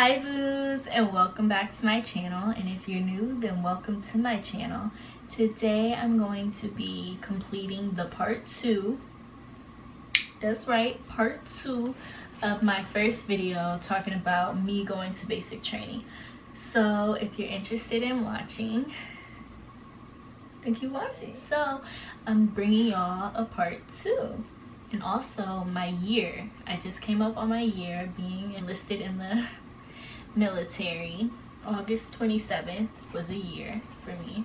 Hi boos, and welcome back to my channel. And if you're new, then welcome to my channel. Today I'm going to be completing the part 2, that's right, part 2 of my first video talking about me going to basic training. So if you're interested in watching, then keep watching. So I'm bringing y'all a part 2. And also my year. I just came up on my year being enlisted in the military. August 27th was a year for me.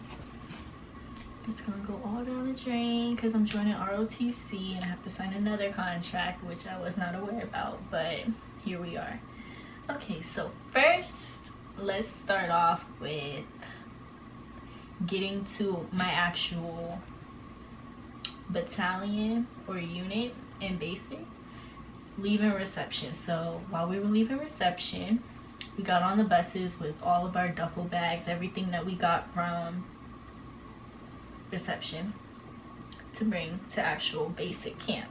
It's gonna go all down the drain because I'm joining ROTC and I have to sign another contract, which I was not aware about, but here we are. Okay, so first let's start off with getting to my actual battalion or unit in basic. Leaving reception. So while we were leaving reception, we got on the buses with all of our duffel bags, everything that we got from reception to bring to actual basic camp.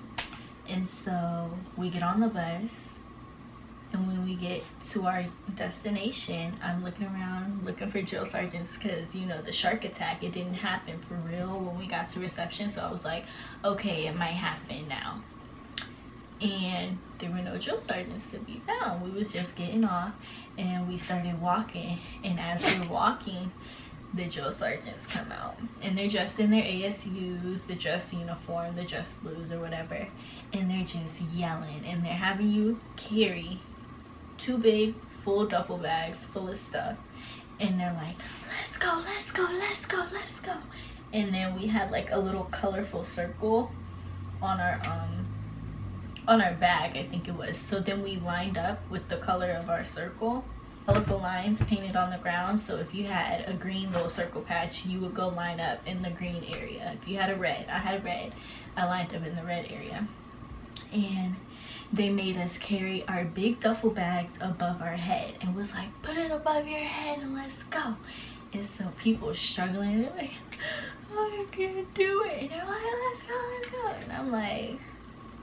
And so we get on the bus, and when we get to our destination, I'm looking around looking for drill sergeants because, you know, the shark attack, it didn't happen for real when we got to reception. So I was like, okay, it might happen now. And there were no drill sergeants to be found. We was just getting off and we started walking, and as we were walking, the drill sergeants come out and they're dressed in their ASUs, the dress uniform, the dress blues or whatever, and they're just yelling and they're having you carry 2 big full duffel bags full of stuff, and they're like, let's go, let's go, let's go, let's go. And then we had like a little colorful circle on our bag, I think it was. So then we lined up with the color of our circle, colorful lines painted on the ground. So if you had a green little circle patch, you would go line up in the green area. If you had a red, I had red, I lined up in the red area. And they made us carry our big duffel bags above our head and was like, put it above your head and let's go. And so people were struggling, they're like, oh, I can't do it. And they're like, let's go, let's go. And I'm like,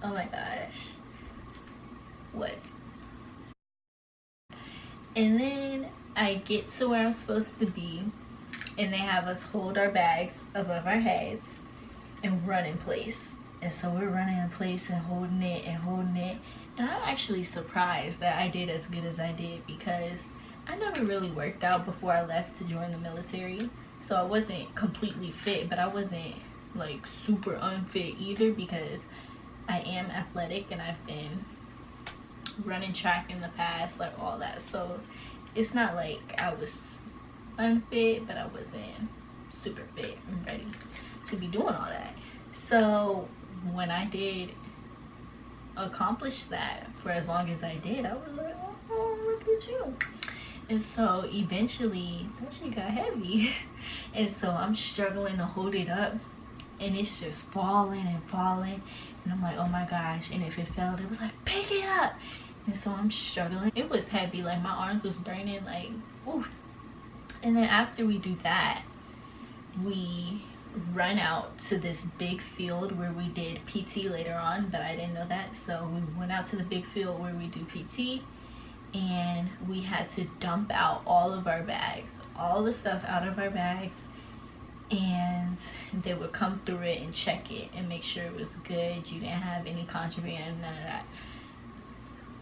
oh my gosh, what? And then I get to where I'm supposed to be, and they have us hold our bags above our heads and run in place. And so we're running in place and holding it and holding it. And I'm actually surprised that I did as good as I did, because I never really worked out before I left to join the military. So I wasn't completely fit, but I wasn't like super unfit either, because I am athletic and I've been running track in the past, like all that. So it's not like I was unfit, but I wasn't super fit and ready to be doing all that. So when I did accomplish that for as long as I did, I was like, oh, look at you. And so eventually that shit got heavy. And so I'm struggling to hold it up, and it's just falling and falling. And I'm like, oh my gosh. And if it fell, it was like, pick it up. And so I'm struggling. It was heavy, like my arms was burning, like, oof. And then after we do that, we run out to this big field where we did PT later on, but I didn't know that. So we went out to the big field where we do PT, and we had to dump out all of our bags, all the stuff out of our bags, and they would come through it and check it and make sure it was good, you didn't have any contraband, none of that.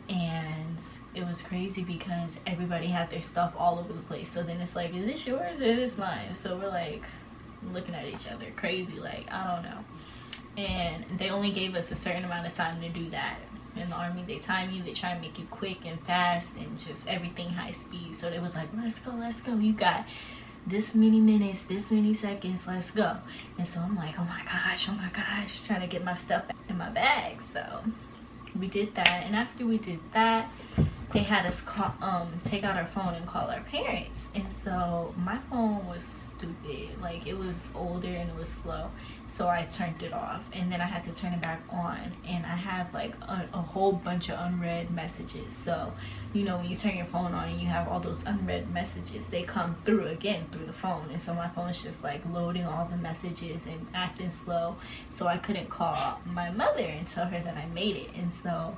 And it was crazy because everybody had their stuff all over the place. So then it's like, is this yours or is this mine? So we're like looking at each other crazy, like, I don't know. And they only gave us a certain amount of time to do that. In the Army, they time you, they try and make you quick and fast and just everything high speed. So they was like, let's go, you got this many minutes, this many seconds, let's go. And so I'm like, oh my gosh, trying to get my stuff in my bag. So we did that, and after we did that, they had us call, take out our phone and call our parents. And so my phone was stupid, like it was older and it was slow, so I turned it off, and then I had to turn it back on, and I have like a whole bunch of unread messages. So you know, when you turn your phone on and you have all those unread messages, they come through again through the phone. And so my phone's just like loading all the messages and acting slow, so I couldn't call my mother and tell her that I made it. And so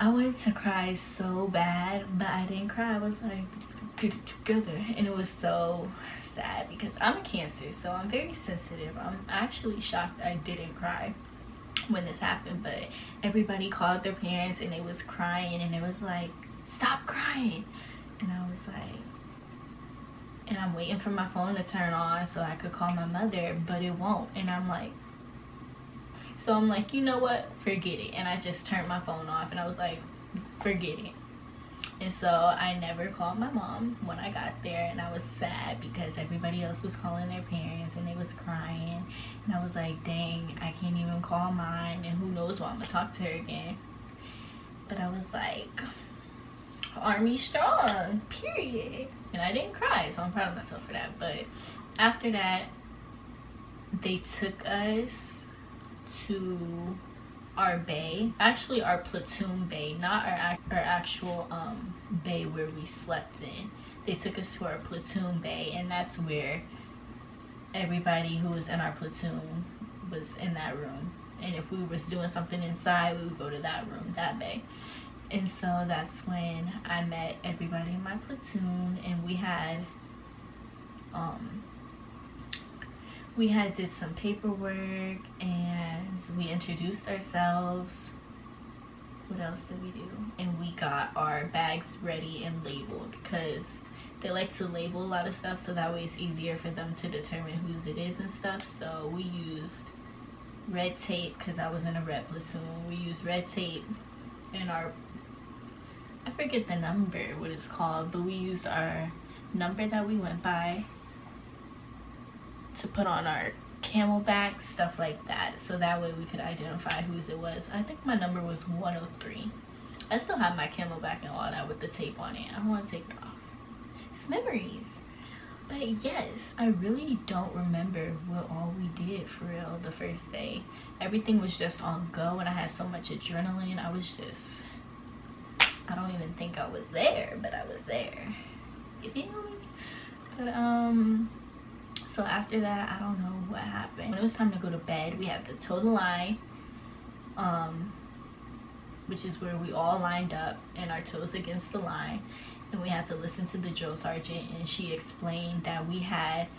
I wanted to cry so bad, but I didn't cry. I was like, get it together. And it was so sad because I'm a Cancer, so I'm very sensitive. I'm actually shocked I didn't cry when this happened, but everybody called their parents and they was crying and it was like, stop crying. And I was like, and I'm waiting for my phone to turn on so I could call my mother, but it won't. And I'm like, so I'm like, you know what, forget it. And I just turned my phone off and I was like, forget it. And so I never called my mom when I got there, and I was sad because everybody else was calling their parents and they was crying. And I was like, dang, I can't even call mine, and who knows when I'm gonna talk to her again. But I was like, Army strong, period. And I didn't cry, so I'm proud of myself for that. But after that, they took us to our bay, actually our platoon bay, not our actual bay where we slept in. They took us to our platoon bay, and that's where everybody who was in our platoon was in that room. And if we was doing something inside, we would go to that room, that bay. And so that's when I met everybody in my platoon, and we had did some paperwork and we introduced ourselves. What else did we do? And we got our bags ready and labeled because they like to label a lot of stuff so that way it's easier for them to determine whose it is and stuff. So we used red tape because I was in a red platoon. We used red tape and I forget the number, what it's called, but we used our number that we went by to put on our camelback, stuff like that, so that way we could identify whose it was. I think my number was 103. I still have my camelback and all that with the tape on it. I don't want to take it off. It's memories. But yes, I really don't remember what all we did for real the first day. Everything was just on go, and I had so much adrenaline. I don't even think I was there, but I was there. You feel me? But so after that, I don't know what happened. When it was time to go to bed, we had to toe the line, which is where we all lined up and our toes against the line, and we had to listen to the drill sergeant, and she explained that we had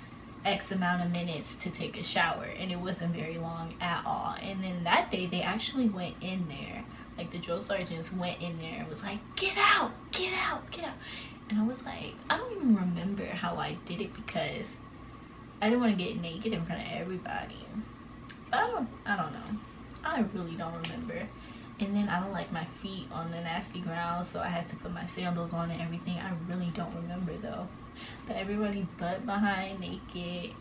X amount of minutes to take a shower, and it wasn't very long at all. And then that day, they actually went in there, like the drill sergeants went in there and was like, get out, get out, get out. And I was like, I don't even remember how I did it because I didn't want to get naked in front of everybody. But I don't know. I really don't remember. And then I don't like my feet on the nasty ground, so I had to put my sandals on and everything. I really don't remember though. But everybody butt behind naked,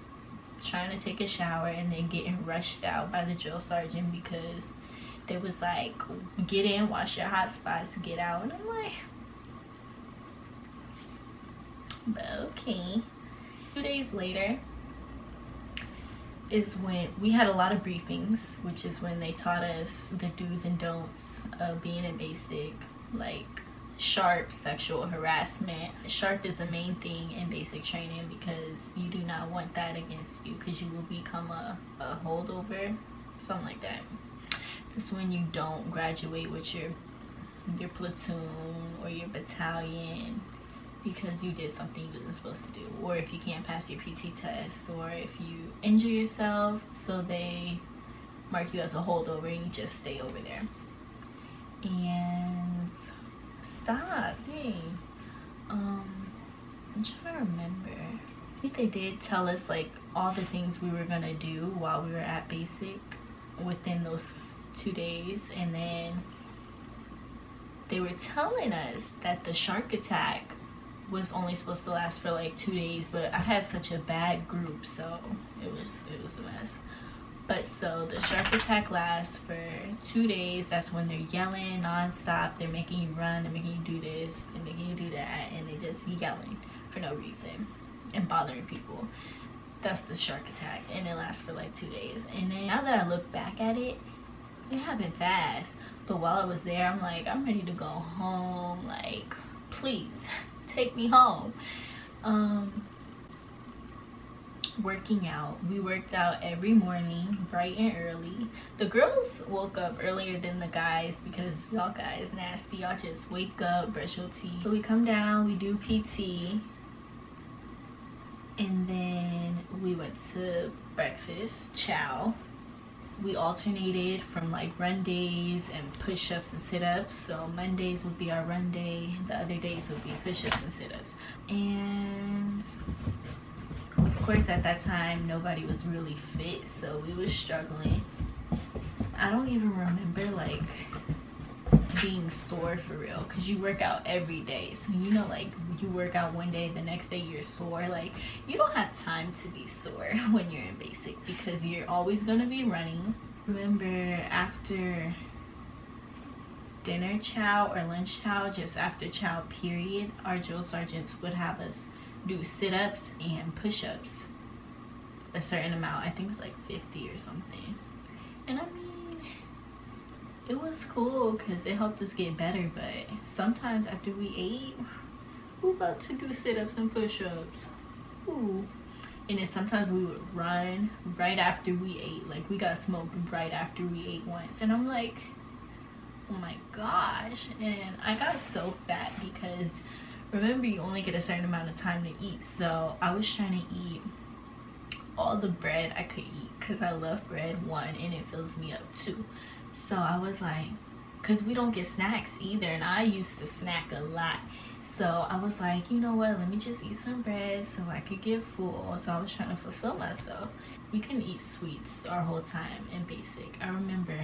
trying to take a shower, and then getting rushed out by the drill sergeant because they was like, get in, wash your hot spots, get out. And I'm like, but okay. 2 days later is when we had a lot of briefings, which is when they taught us the do's and don'ts of being in basic, like SHARP, sexual harassment. SHARP is the main thing in basic training because you do not want that against you because you will become a holdover, something like that. It's when you don't graduate with your platoon or your battalion because you did something you wasn't supposed to do, or if you can't pass your PT test, or if you injure yourself, so they mark you as a holdover and you just stay over there. And stop, dang. I'm trying to remember. I think they did tell us like all the things we were gonna do while we were at basic within those 2 days, and then they were telling us that the shark attack was only supposed to last for like 2 days, but I had such a bad group, so it was a mess. But so the shark attack lasts for 2 days. That's when they're yelling nonstop. They're making you run, they're making you do this, they're making you do that, and they just yelling for no reason and bothering people. That's the shark attack, and it lasts for like 2 days. And then now that I look back at it, it happened fast. But while I was there, I'm like, I'm ready to go home. Like, please take me home. working out. We worked out every morning, bright and early. The girls woke up earlier than the guys because y'all guys nasty. Y'all just wake up, brush your teeth. So we come down, we do PT, and then we went to breakfast, chow. We alternated from like run days and push-ups and sit-ups. So Mondays would be our run day, the other days would be push-ups and sit-ups. And of course at that time nobody was really fit, so we was struggling. I don't even remember like being sore for real, because you work out every day. So you know, like you work out one day, the next day you're sore. Like you don't have time to be sore when you're in basic because you're always gonna be running. Remember, after dinner chow or lunch chow, just after chow period, our drill sergeants would have us do sit-ups and push-ups a certain amount. I think it was like 50 or something. And I mean, it was cool because it helped us get better, but sometimes after we ate, who about to do sit-ups and push-ups? Ooh. And then sometimes we would run right after we ate. Like we got smoked right after we ate once, and I'm like, oh my gosh. And I got so fat because remember, you only get a certain amount of time to eat. So I was trying to eat all the bread I could eat because I love bread, one, and it fills me up, two. So I was like, because we don't get snacks either, and I used to snack a lot. So I was like, you know what, let me just eat some bread so I could get full. So I was trying to fulfill myself. We couldn't eat sweets our whole time in basic. I remember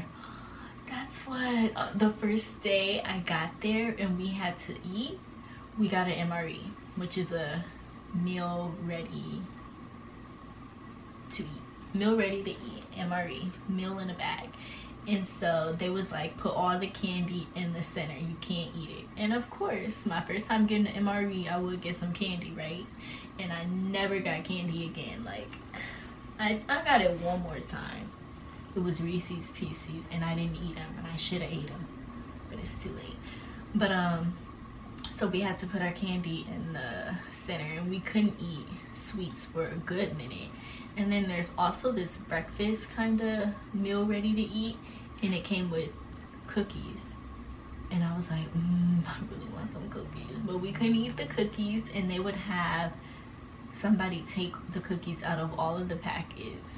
that's what the first day I got there and we had to eat, we got an MRE, which is a meal ready to eat. Meal ready to eat, MRE, meal in a bag. And so they was like, put all the candy in the center, you can't eat it. And of course, my first time getting an MRE, I would get some candy, right? And I never got candy again. Like, I got it one more time. It was Reese's Pieces, and I didn't eat them, and I should have ate them, but it's too late. But so we had to put our candy in the center, and we couldn't eat sweets for a good minute. And then there's also this breakfast kind of meal ready to eat, and it came with cookies. And I was like, I really want some cookies. But we couldn't eat the cookies, and they would have somebody take the cookies out of all of the packets,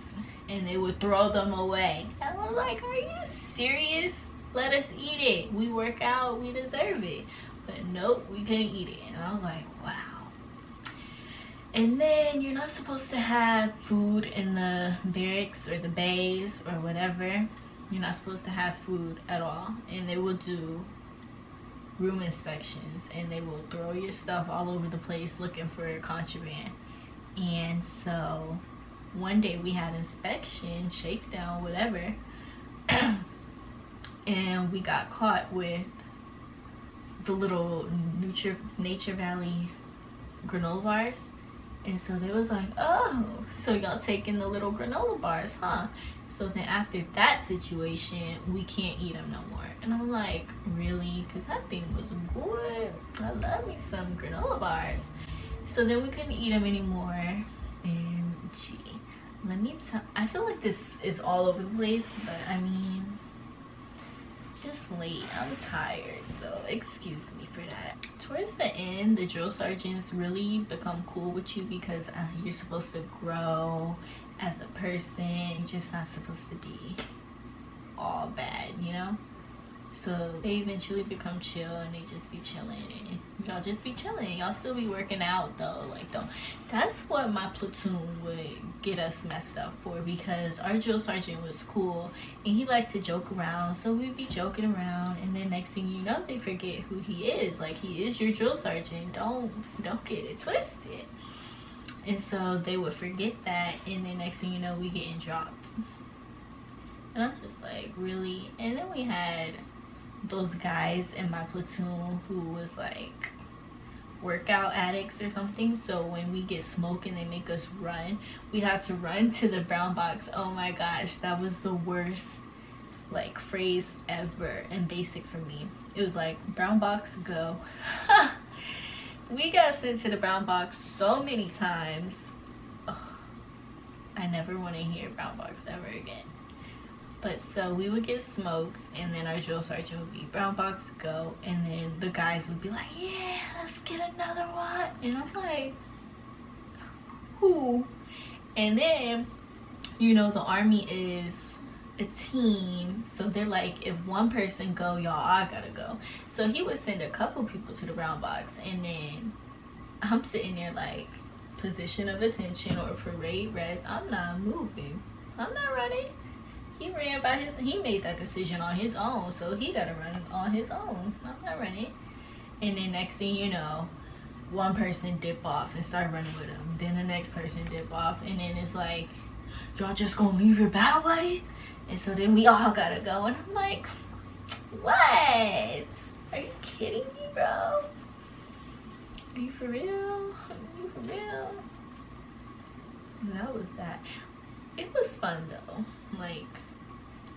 and they would throw them away. And I was like, are you serious? Let us eat it. We work out, we deserve it. But nope, we couldn't eat it. And I was like, wow. And then you're not supposed to have food in the barracks or the bays or whatever. You're not supposed to have food at all. And they will do room inspections, and they will throw your stuff all over the place looking for contraband. And so one day we had inspection, shakedown, whatever, and we got caught with the little Nature Valley granola bars. And so they was like, oh, so y'all taking the little granola bars, huh? So then after that situation, we can't eat them no more. And I'm like, really? Because that thing was good. I love me some granola bars. So then we couldn't eat them anymore. And gee, let me tell, I feel like this is all over the place, but I mean, it's late, I'm tired, so excuse me for that. Towards the end, the drill sergeants really become cool with you because you're supposed to grow as a person. You're just not supposed to be all bad, you know? So they eventually become chill, and they just be chilling, and y'all just be chilling. Y'all still be working out though. Like, don't. That's what my platoon would get us messed up for, because our drill sergeant was cool and he liked to joke around. So we'd be joking around, and then next thing you know, they forget who he is. Like, he is your drill sergeant. Don't get it twisted. And so they would forget that, and then next thing you know, we getting dropped. And I'm just like, really? And then we had those guys in my platoon who was like workout addicts or something. So when we get smoke and they make us run, we had to run to the brown box. Oh my gosh, that was the worst like phrase ever in basic for me. It was like, brown box, go. We got sent to the brown box so many times. Ugh. I never want to hear brown box ever again. But so we would get smoked, and then our drill sergeant would be, brown box, go. And then the guys would be like, yeah, let's get another one. And I'm like, who? And then, you know, the Army is a team, so they're like, if one person go, y'all all gotta go. So he would send a couple people to the brown box, and then I'm sitting there like, position of attention or parade rest. I'm not moving. I'm not running. He ran by he made that decision on his own, so he gotta run on his own. I'm not running. And then next thing you know, one person dip off and start running with him. Then the next person dip off, and then it's like, y'all just gonna leave your battle buddy? And so then we all gotta go, and I'm like, what? Are you kidding me, bro? Are you for real? Are you for real? And that was that. It was fun though. Like,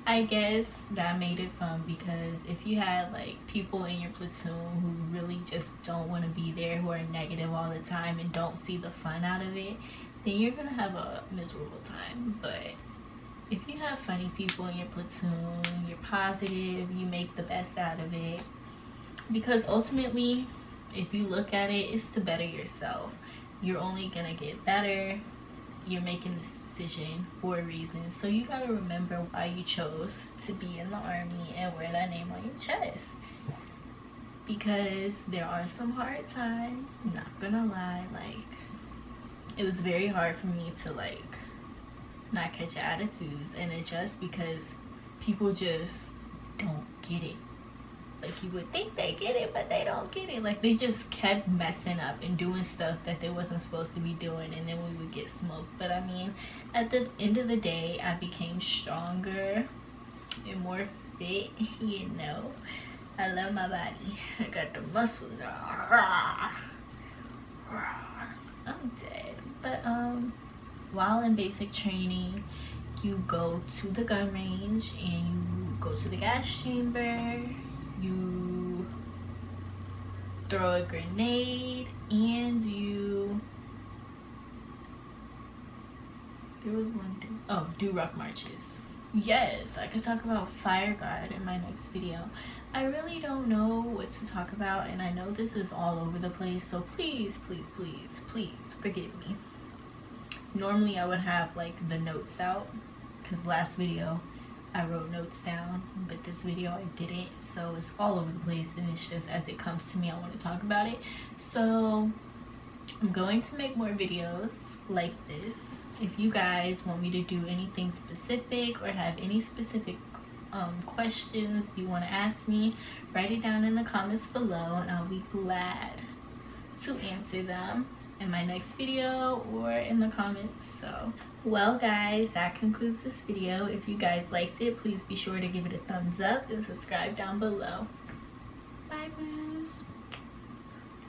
I guess that made it fun because if you had like people in your platoon who really just don't want to be there, who are negative all the time and don't see the fun out of it, then you're gonna have a miserable time. But if you have funny people in your platoon, you're positive, you make the best out of it, because ultimately, if you look at it, it's to better yourself. You're only gonna get better. You're making this decision for a reason, so you gotta remember why you chose to be in the Army and wear that name on your chest, because there are some hard times, not gonna lie. Like, it was very hard for me to like not catch attitudes and adjust, because people just don't get it. Like, you would think they get it, but they don't get it. Like, they just kept messing up and doing stuff that they wasn't supposed to be doing, and then we would get smoked. But I mean, at the end of the day, I became stronger and more fit, you know. I love my body. I got the muscles now. I'm dead. But while in basic training, you go to the gun range and you go to the gas chamber. You throw a grenade, and there was one thing. Oh, do rock marches. Yes, I could talk about Fire Guard in my next video. I really don't know what to talk about, and I know this is all over the place, so please, please, please, please forgive me. Normally I would have like the notes out, because last video I wrote notes down, but this video I didn't, so it's all over the place, and it's just as it comes to me, I want to talk about it. So I'm going to make more videos like this. If you guys want me to do anything specific or have any specific questions you want to ask me, write it down in the comments below, and I'll be glad to answer them in my next video or in the comments. So, well guys, that concludes this video. If you guys liked it, please be sure to give it a thumbs up and subscribe down below. Bye, boo.